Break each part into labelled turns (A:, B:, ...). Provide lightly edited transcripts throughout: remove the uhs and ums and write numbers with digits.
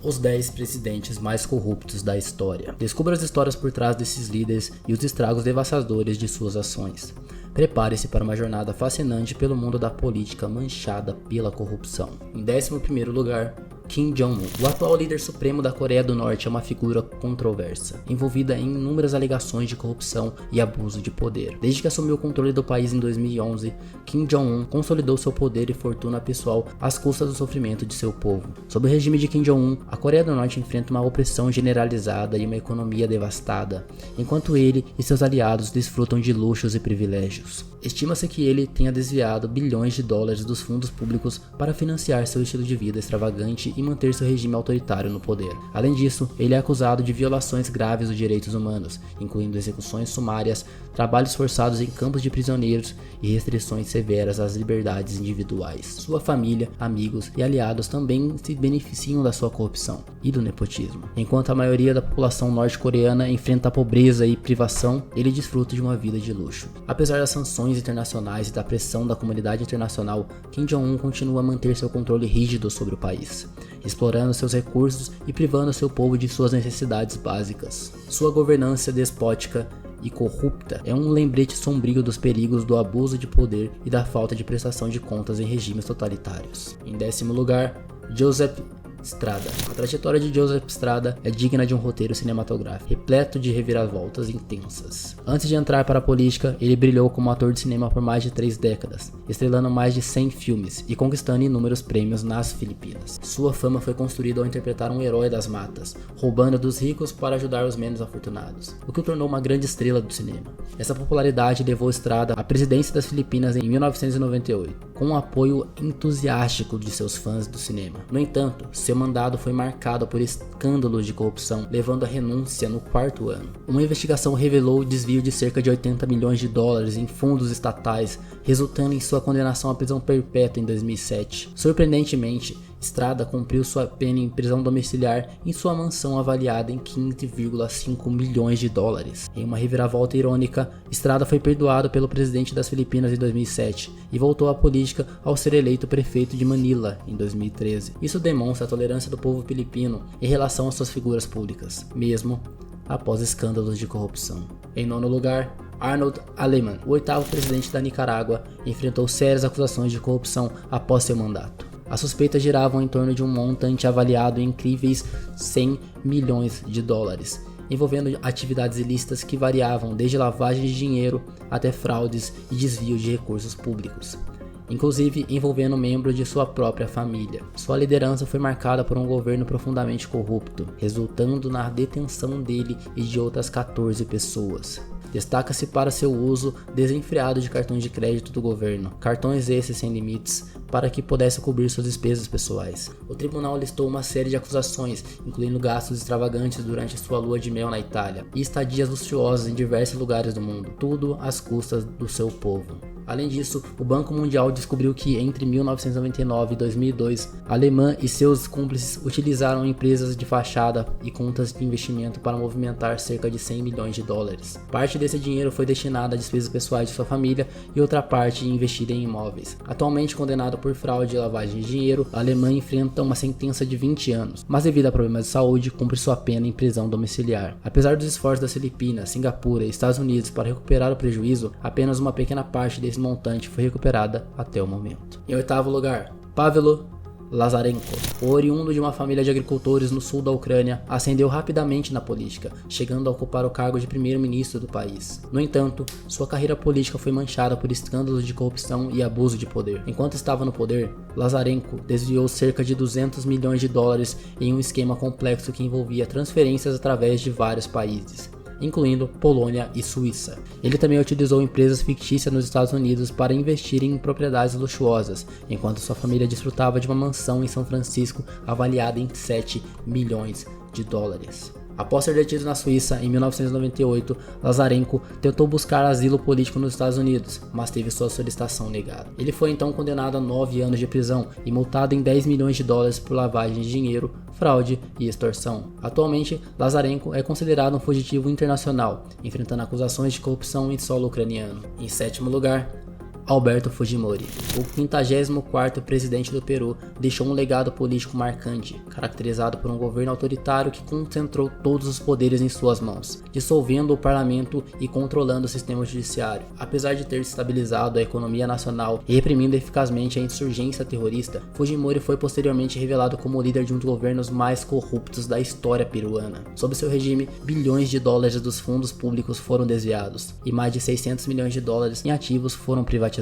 A: Os 10 presidentes mais corruptos da história. Descubra as histórias por trás desses líderes e os estragos devastadores de suas ações. Prepare-se para uma jornada fascinante pelo mundo da política manchada pela corrupção. Em 11º lugar, Kim Jong-un. O atual líder supremo da Coreia do Norte é uma figura controversa, envolvida em inúmeras alegações de corrupção e abuso de poder. Desde que assumiu o controle do país em 2011, Kim Jong-un consolidou seu poder e fortuna pessoal às custas do sofrimento de seu povo. Sob o regime de Kim Jong-un, a Coreia do Norte enfrenta uma opressão generalizada e uma economia devastada, enquanto ele e seus aliados desfrutam de luxos e privilégios. Estima-se que ele tenha desviado bilhões de dólares dos fundos públicos para financiar seu estilo de vida extravagante e manter seu regime autoritário no poder. Além disso, ele é acusado de violações graves dos direitos humanos, incluindo execuções sumárias, trabalhos forçados em campos de prisioneiros e restrições severas às liberdades individuais. Sua família, amigos e aliados também se beneficiam da sua corrupção e do nepotismo. Enquanto a maioria da população norte-coreana enfrenta a pobreza e privação, ele desfruta de uma vida de luxo. Apesar das sanções internacionais e da pressão da comunidade internacional, Kim Jong-un continua a manter seu controle rígido sobre o país, explorando seus recursos e privando seu povo de suas necessidades básicas. Sua governança despótica e corrupta é um lembrete sombrio dos perigos do abuso de poder e da falta de prestação de contas em regimes totalitários. Em 10º lugar, Joseph Estrada. A trajetória de Joseph Estrada é digna de um roteiro cinematográfico, repleto de reviravoltas intensas. Antes de entrar para a política, ele brilhou como ator de cinema por mais de 3 décadas, estrelando mais de 100 filmes e conquistando inúmeros prêmios nas Filipinas. Sua fama foi construída ao interpretar um herói das matas, roubando dos ricos para ajudar os menos afortunados, o que o tornou uma grande estrela do cinema. Essa popularidade levou Estrada à presidência das Filipinas em 1998, com o apoio entusiástico de seus fãs do cinema. No entanto, seu mandato foi marcado por escândalos de corrupção, levando à renúncia no 4º ano. Uma investigação revelou o desvio de cerca de 80 milhões de dólares em fundos estatais, resultando em sua condenação à prisão perpétua em 2007. Surpreendentemente, Estrada cumpriu sua pena em prisão domiciliar em sua mansão avaliada em 15,5 milhões de dólares. Em uma reviravolta irônica, Estrada foi perdoado pelo presidente das Filipinas em 2007 e voltou à política ao ser eleito prefeito de Manila em 2013. Isso demonstra a tolerância do povo filipino em relação às suas figuras públicas, mesmo após escândalos de corrupção. Em 9º lugar, Arnold Alemán, o 8º presidente da Nicarágua, enfrentou sérias acusações de corrupção após seu mandato. As suspeitas giravam em torno de um montante avaliado em incríveis 100 milhões de dólares, envolvendo atividades ilícitas que variavam desde lavagem de dinheiro até fraudes e desvio de recursos públicos, inclusive envolvendo membros de sua própria família. Sua liderança foi marcada por um governo profundamente corrupto, resultando na detenção dele e de outras 14 pessoas. Destaca-se para seu uso desenfreado de cartões de crédito do governo, cartões esses sem limites, para que pudesse cobrir suas despesas pessoais. O tribunal listou uma série de acusações, incluindo gastos extravagantes durante sua lua de mel na Itália e estadias luxuosas em diversos lugares do mundo, tudo às custas do seu povo. Além disso, o Banco Mundial descobriu que entre 1999 e 2002, Alemán e seus cúmplices utilizaram empresas de fachada e contas de investimento para movimentar cerca de 100 milhões de dólares. Parte desse dinheiro foi destinada a despesas pessoais de sua família e outra parte investida em imóveis. Atualmente condenado por fraude e lavagem de dinheiro, Alemán enfrenta uma sentença de 20 anos, mas devido a problemas de saúde, cumpre sua pena em prisão domiciliar. Apesar dos esforços das Filipinas, Singapura e Estados Unidos para recuperar o prejuízo, apenas uma pequena parte desse montante foi recuperada até o momento. Em 8º lugar, Pavelo Lazarenko, oriundo de uma família de agricultores no sul da Ucrânia, ascendeu rapidamente na política, chegando a ocupar o cargo de primeiro-ministro do país. No entanto, sua carreira política foi manchada por escândalos de corrupção e abuso de poder. Enquanto estava no poder, Lazarenko desviou cerca de 200 milhões de dólares em um esquema complexo que envolvia transferências através de vários países, incluindo Polônia e Suíça. Ele também utilizou empresas fictícias nos Estados Unidos para investir em propriedades luxuosas, enquanto sua família desfrutava de uma mansão em São Francisco avaliada em 7 milhões de dólares. Após ser detido na Suíça em 1998, Lazarenko tentou buscar asilo político nos Estados Unidos, mas teve sua solicitação negada. Ele foi então condenado a 9 anos de prisão e multado em 10 milhões de dólares por lavagem de dinheiro, fraude e extorsão. Atualmente, Lazarenko é considerado um fugitivo internacional, enfrentando acusações de corrupção em solo ucraniano. Em 7º lugar, Alberto Fujimori. O 54º presidente do Peru deixou um legado político marcante, caracterizado por um governo autoritário que concentrou todos os poderes em suas mãos, dissolvendo o parlamento e controlando o sistema judiciário. Apesar de ter estabilizado a economia nacional e reprimindo eficazmente a insurgência terrorista, Fujimori foi posteriormente revelado como o líder de um dos governos mais corruptos da história peruana. Sob seu regime, bilhões de dólares dos fundos públicos foram desviados e mais de 600 milhões de dólares em ativos foram privatizados.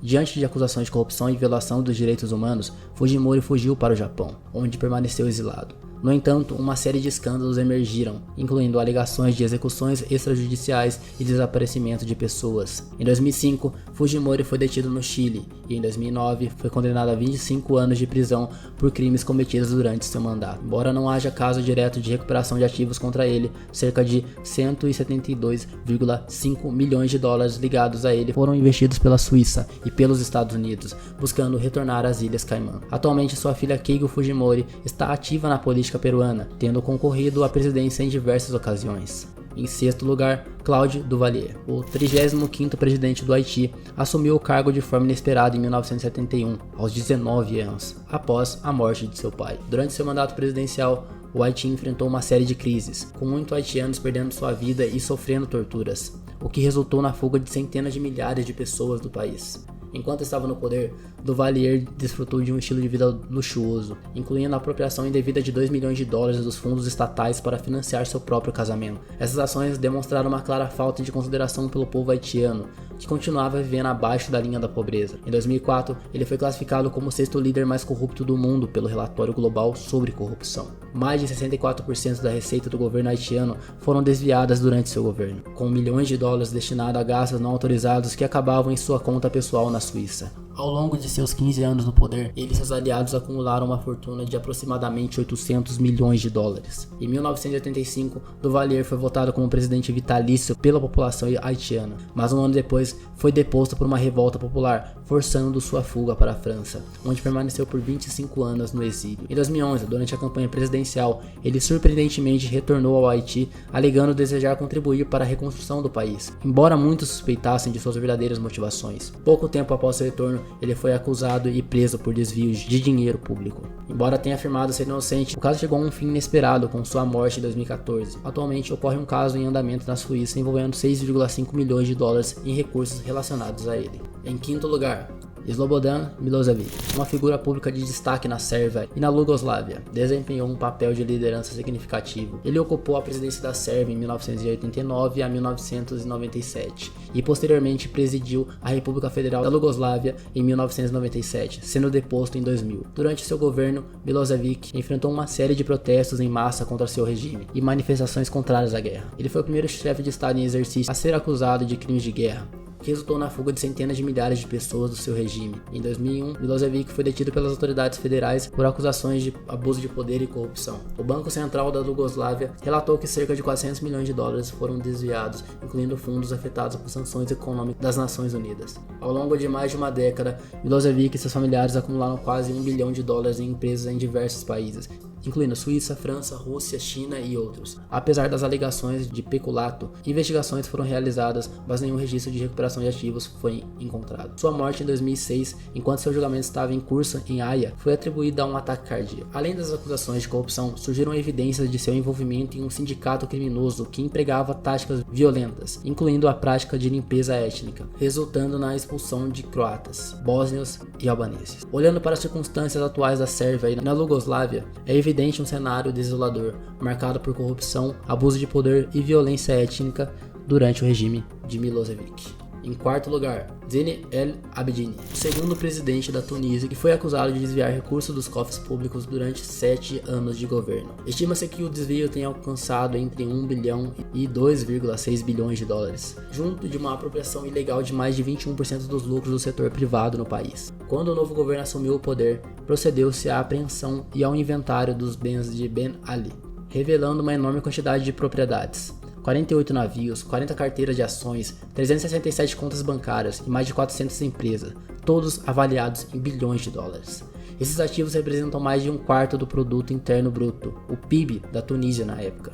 A: Diante de acusações de corrupção e violação dos direitos humanos, Fujimori fugiu para o Japão, onde permaneceu exilado. No entanto, uma série de escândalos emergiram, incluindo alegações de execuções extrajudiciais e desaparecimento de pessoas. Em 2005, Fujimori foi detido no Chile e em 2009 foi condenado a 25 anos de prisão por crimes cometidos durante seu mandato. Embora não haja caso direto de recuperação de ativos contra ele, cerca de 172,5 milhões de dólares ligados a ele foram investidos pela Suíça e pelos Estados Unidos, buscando retornar às Ilhas Caimã. Atualmente, sua filha Keigo Fujimori está ativa na política peruana, tendo concorrido à presidência em diversas ocasiões. Em sexto lugar, Claude Duvalier. O 35º presidente do Haiti assumiu o cargo de forma inesperada em 1971, aos 19 anos, após a morte de seu pai. Durante seu mandato presidencial, o Haiti enfrentou uma série de crises, com muitos haitianos perdendo sua vida e sofrendo torturas, o que resultou na fuga de centenas de milhares de pessoas do país. Enquanto estava no poder, Duvalier desfrutou de um estilo de vida luxuoso, incluindo a apropriação indevida de 2 milhões de dólares dos fundos estatais para financiar seu próprio casamento. Essas ações demonstraram uma clara falta de consideração pelo povo haitiano, que continuava vivendo abaixo da linha da pobreza. Em 2004, ele foi classificado como o sexto líder mais corrupto do mundo pelo relatório global sobre corrupção. Mais de 64% da receita do governo haitiano foram desviadas durante seu governo, com milhões de dólares destinados a gastos não autorizados que acabavam em sua conta pessoal na Suíça. Ao longo de seus 15 anos no poder, ele e seus aliados acumularam uma fortuna de aproximadamente 800 milhões de dólares. Em 1985, Duvalier foi votado como presidente vitalício pela população haitiana, mas um ano depois foi deposto por uma revolta popular, forçando sua fuga para a França, onde permaneceu por 25 anos no exílio. Em 2011, durante a campanha presidencial, ele surpreendentemente retornou ao Haiti, alegando desejar contribuir para a reconstrução do país, embora muitos suspeitassem de suas verdadeiras motivações. Pouco tempo após seu retorno, ele foi acusado e preso por desvios de dinheiro público. Embora tenha afirmado ser inocente, o caso chegou a um fim inesperado com sua morte em 2014. Atualmente ocorre um caso em andamento na Suíça envolvendo 6,5 milhões de dólares em recursos relacionados a ele. Em quinto lugar, Slobodan Milošević, uma figura pública de destaque na Sérvia e na Iugoslávia, desempenhou um papel de liderança significativo. Ele ocupou a presidência da Sérvia em 1989 a 1997 e posteriormente presidiu a República Federal da Iugoslávia em 1997, sendo deposto em 2000. Durante seu governo, Milošević enfrentou uma série de protestos em massa contra seu regime e manifestações contrárias à guerra. Ele foi o primeiro chefe de Estado em exercício a ser acusado de crimes de guerra, que resultou na fuga de centenas de milhares de pessoas do seu regime. Em 2001, Milošević foi detido pelas autoridades federais por acusações de abuso de poder e corrupção. O Banco Central da Iugoslávia relatou que cerca de 400 milhões de dólares foram desviados, incluindo fundos afetados por sanções econômicas das Nações Unidas. Ao longo de mais de uma década, Milošević e seus familiares acumularam quase $1 bilhão em empresas em diversos países, incluindo Suíça, França, Rússia, China e outros. Apesar das alegações de peculato, investigações foram realizadas, mas nenhum registro de recuperação de ativos foi encontrado. Sua morte em 2006, enquanto seu julgamento estava em curso em Haia, foi atribuída a um ataque cardíaco. Além das acusações de corrupção, surgiram evidências de seu envolvimento em um sindicato criminoso que empregava táticas violentas, incluindo a prática de limpeza étnica, resultando na expulsão de croatas, bósnios e albaneses. Olhando para as circunstâncias atuais da Sérvia e na Iugoslávia, é evidente um cenário desolador, marcado por corrupção, abuso de poder e violência étnica durante o regime de Milošević. Em quarto lugar, Zine El Abidine, o segundo presidente da Tunísia, que foi acusado de desviar recursos dos cofres públicos durante 7 anos de governo. Estima-se que o desvio tenha alcançado entre 1 bilhão e 2,6 bilhões de dólares, junto de uma apropriação ilegal de mais de 21% dos lucros do setor privado no país. Quando o novo governo assumiu o poder, procedeu-se à apreensão e ao inventário dos bens de Ben Ali, revelando uma enorme quantidade de propriedades. 48 navios, 40 carteiras de ações, 367 contas bancárias e mais de 400 empresas, todos avaliados em bilhões de dólares. Esses ativos representam mais de um quarto do produto interno bruto, o PIB da Tunísia na época.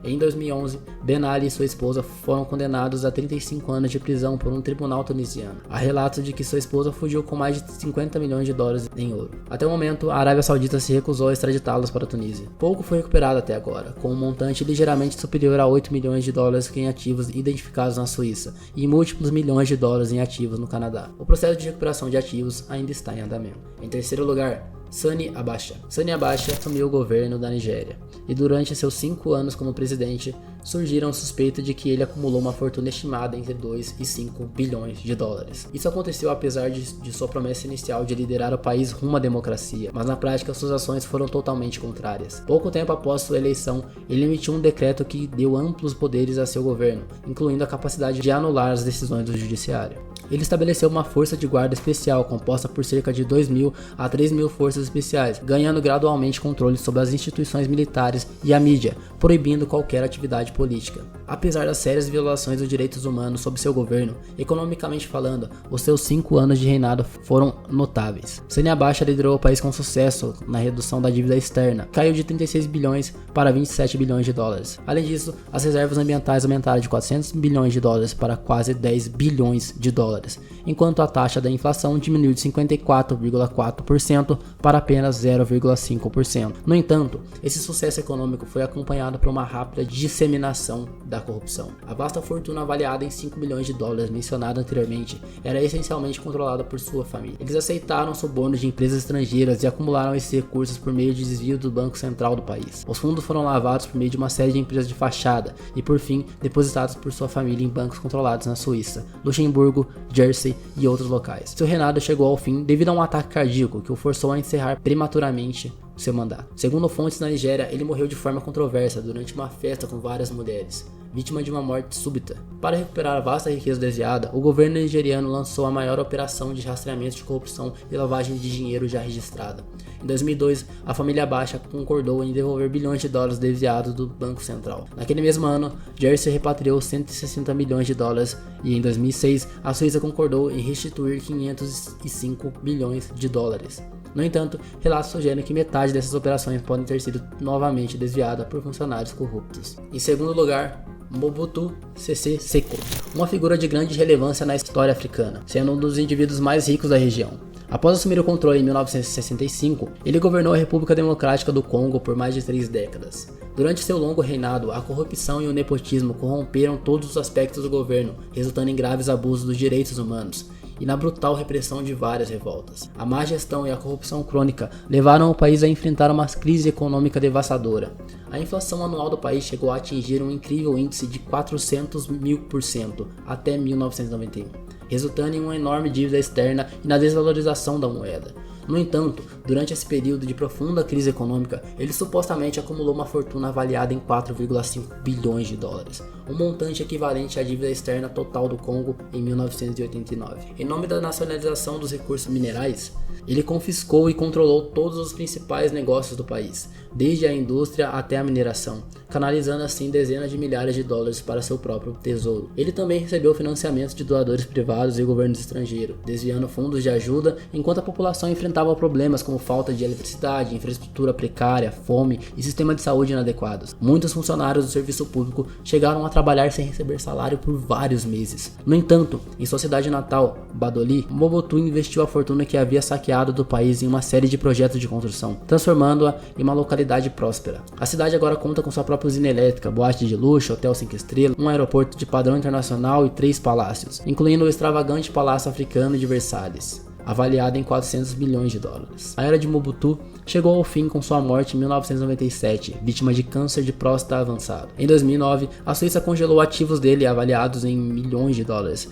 A: Em 2011, Ben Ali e sua esposa foram condenados a 35 anos de prisão por um tribunal tunisiano. Há relatos de que sua esposa fugiu com mais de 50 milhões de dólares em ouro. Até o momento, a Arábia Saudita se recusou a extraditá-los para a Tunísia. Pouco foi recuperado até agora, com um montante ligeiramente superior a 8 milhões de dólares em ativos identificados na Suíça e múltiplos milhões de dólares em ativos no Canadá. O processo de recuperação de ativos ainda está em andamento. Em terceiro lugar, Sani Abacha. Sani Abacha assumiu o governo da Nigéria, e durante seus 5 anos como presidente, surgiram suspeitas de que ele acumulou uma fortuna estimada entre 2 e 5 bilhões de dólares. Isso aconteceu apesar de sua promessa inicial de liderar o país rumo à democracia, mas na prática suas ações foram totalmente contrárias. Pouco tempo após sua eleição, ele emitiu um decreto que deu amplos poderes a seu governo, incluindo a capacidade de anular as decisões do judiciário. Ele estabeleceu uma força de guarda especial composta por cerca de 2.000 a 3.000 forças especiais, ganhando gradualmente controle sobre as instituições militares e a mídia, proibindo qualquer atividade política. Apesar das sérias violações dos direitos humanos sob seu governo, economicamente falando, os seus 5 anos de reinado foram notáveis. Sani Abacha liderou o país com sucesso na redução da dívida externa, caiu de 36 bilhões para 27 bilhões de dólares. Além disso, as reservas ambientais aumentaram de 400 bilhões de dólares para quase 10 bilhões de dólares, enquanto a taxa da inflação diminuiu de 54,4% para apenas 0,5%. No entanto, esse sucesso econômico foi acompanhado por uma rápida disseminação da corrupção. A vasta fortuna avaliada em 5 bilhões de dólares mencionada anteriormente era essencialmente controlada por sua família. Eles aceitaram subornos de empresas estrangeiras e acumularam esses recursos por meio de desvio do Banco Central do país. Os fundos foram lavados por meio de uma série de empresas de fachada e, por fim, depositados por sua família em bancos controlados na Suíça, Luxemburgo, Jersey e outros locais. Seu reinado chegou ao fim devido a um ataque cardíaco que o forçou a encerrar prematuramente seu mandato. Segundo fontes na Nigéria, ele morreu de forma controversa durante uma festa com várias mulheres, vítima de uma morte súbita. Para recuperar a vasta riqueza desviada, o governo nigeriano lançou a maior operação de rastreamento de corrupção e lavagem de dinheiro já registrada. Em 2002, a família Abacha concordou em devolver bilhões de dólares desviados do Banco Central. Naquele mesmo ano, Jersey repatriou 160 milhões de dólares e em 2006, a Suíça concordou em restituir 505 bilhões de dólares. No entanto, relatos sugerem que metade dessas operações podem ter sido novamente desviadas por funcionários corruptos. Em segundo lugar, Mobutu Sese Seko, uma figura de grande relevância na história africana, sendo um dos indivíduos mais ricos da região. Após assumir o controle em 1965, ele governou a República Democrática do Congo por mais de 3 décadas. Durante seu longo reinado, a corrupção e o nepotismo corromperam todos os aspectos do governo, resultando em graves abusos dos direitos humanos e na brutal repressão de várias revoltas. A má gestão e a corrupção crônica levaram o país a enfrentar uma crise econômica devastadora. A inflação anual do país chegou a atingir um incrível índice de 400.000% até 1991, resultando em uma enorme dívida externa e na desvalorização da moeda. No entanto, durante esse período de profunda crise econômica, ele supostamente acumulou uma fortuna avaliada em 4,5 bilhões de dólares, um montante equivalente à dívida externa total do Congo em 1989. Em nome da nacionalização dos recursos minerais, ele confiscou e controlou todos os principais negócios do país, desde a indústria até a mineração, canalizando assim dezenas de milhares de dólares para seu próprio tesouro. Ele também recebeu financiamentos de doadores privados e governos estrangeiros, desviando fundos de ajuda enquanto a população enfrentava problemas como falta de eletricidade, infraestrutura precária, fome e sistema de saúde inadequados. Muitos funcionários do serviço público chegaram a trabalhar sem receber salário por vários meses. No entanto, em sua cidade natal, Badoli, Mobutu investiu a fortuna que havia saqueado do país em uma série de projetos de construção, transformando-a em uma localidade próspera. A cidade agora conta com sua própria usina elétrica, boate de luxo, hotel 5 estrelas, um aeroporto de padrão internacional e 3 palácios, incluindo o extravagante Palácio Africano de Versalhes, avaliado em 400 milhões de dólares. A era de Mobutu chegou ao fim com sua morte em 1997, vítima de câncer de próstata avançado. Em 2009, a Suíça congelou ativos dele avaliados em milhões de dólares,